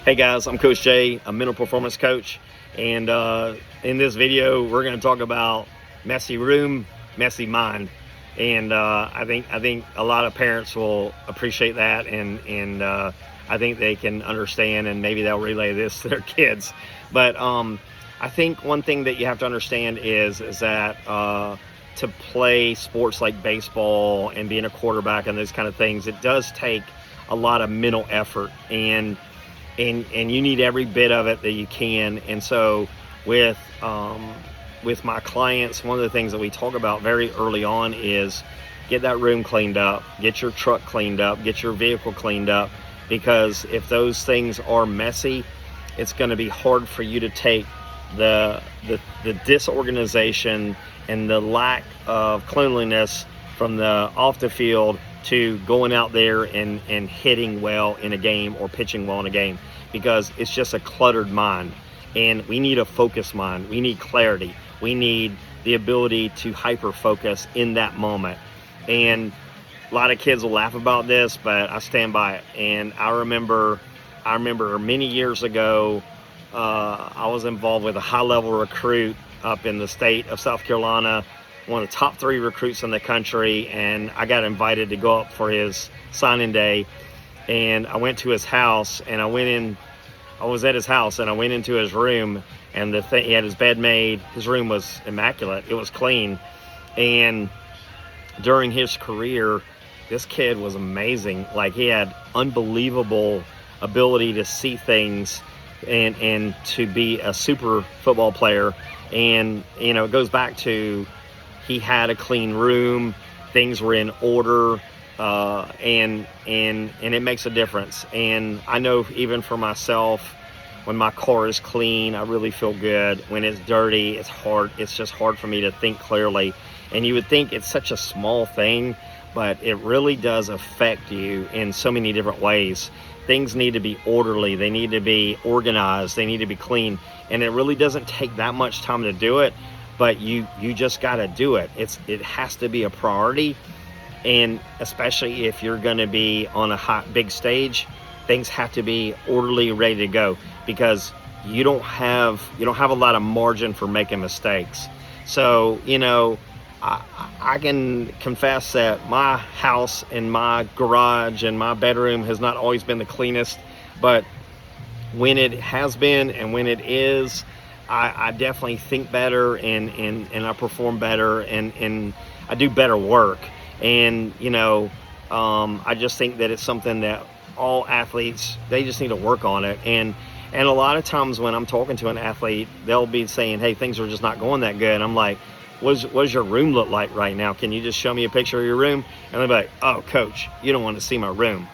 Hey guys, I'm Coach Jay, a mental performance coach, and in this video we're going to talk about messy room, messy mind, and I think a lot of parents will appreciate that, and I think they can understand, and maybe they'll relay this to their kids. But I think one thing that you have to understand is that to play sports like baseball and being a quarterback and those kind of things, it does take a lot of mental effort, and you need every bit of it that you can. And so with my clients, one of the things that we talk about very early on is get that room cleaned up, get your truck cleaned up, get your vehicle cleaned up, because if those things are messy, it's going to be hard for you to take the disorganization and the lack of cleanliness from the off the field to going out there and hitting well in a game or pitching well in a game, because it's just a cluttered mind. And we need a focused mind. We need clarity. We need the ability to hyper focus in that moment. And a lot of kids will laugh about this, but I stand by it. And I remember many years ago, I was involved with a high-level recruit up in the state of South Carolina, one of the top 3 recruits in the country, and I got invited to go up for his signing day. And I went to his house, and I was at his house, and I went into his room, and he had his bed made. His room was immaculate. It was clean. And during his career, this kid was amazing. Like, he had unbelievable ability to see things and to be a super football player. And, you know, it goes back to, he had a clean room, things were in order, and it makes a difference. And I know even for myself, when my car is clean, I really feel good. When it's dirty, it's hard. It's just hard for me to think clearly. And you would think it's such a small thing, but it really does affect you in so many different ways. Things need to be orderly. They need to be organized. They need to be clean. And it really doesn't take that much time to do it, but you just got to do it. It has to be a priority. And especially if you're going to be on a big stage, things have to be orderly, ready to go, because you don't have a lot of margin for making mistakes. So, you know, I can confess that my house and my garage and my bedroom has not always been the cleanest, but when it has been and when it is, I definitely think better, and I perform better, and I do better work. And, you know, I just think that it's something that all athletes, they just need to work on it. And a lot of times when I'm talking to an athlete, they'll be saying, hey, things are just not going that good. I'm like, what does your room look like right now? Can you just show me a picture of your room? And they'll be like, oh, coach, you don't want to see my room.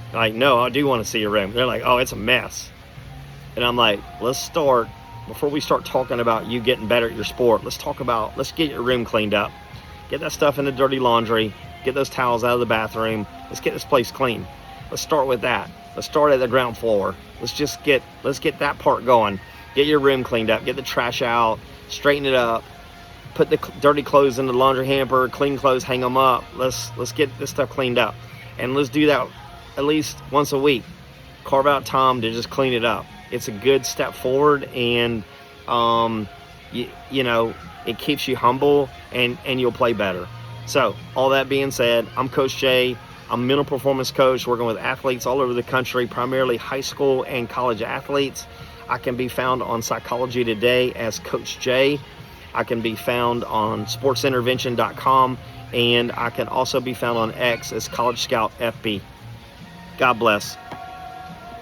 I'm like, no, I do want to see your room. They're like, oh, it's a mess. And I'm like, before we start talking about you getting better at your sport, let's get your room cleaned up. Get that stuff in the dirty laundry. Get those towels out of the bathroom. Let's get this place clean. Let's start with that. Let's start at the ground floor. Let's get that part going. Get your room cleaned up. Get the trash out. Straighten it up. Put the dirty clothes in the laundry hamper. Clean clothes, hang them up. Let's get this stuff cleaned up. And let's do that at least once a week. Carve out time to just clean it up. It's a good step forward, and you know, it keeps you humble, and you'll play better. So all that being said, I'm Coach Jay. I'm a mental performance coach working with athletes all over the country, primarily high school and college athletes. I can be found on Psychology Today as Coach Jay. I can be found on sportsintervention.com, and I can also be found on X as College Scout FB. God bless.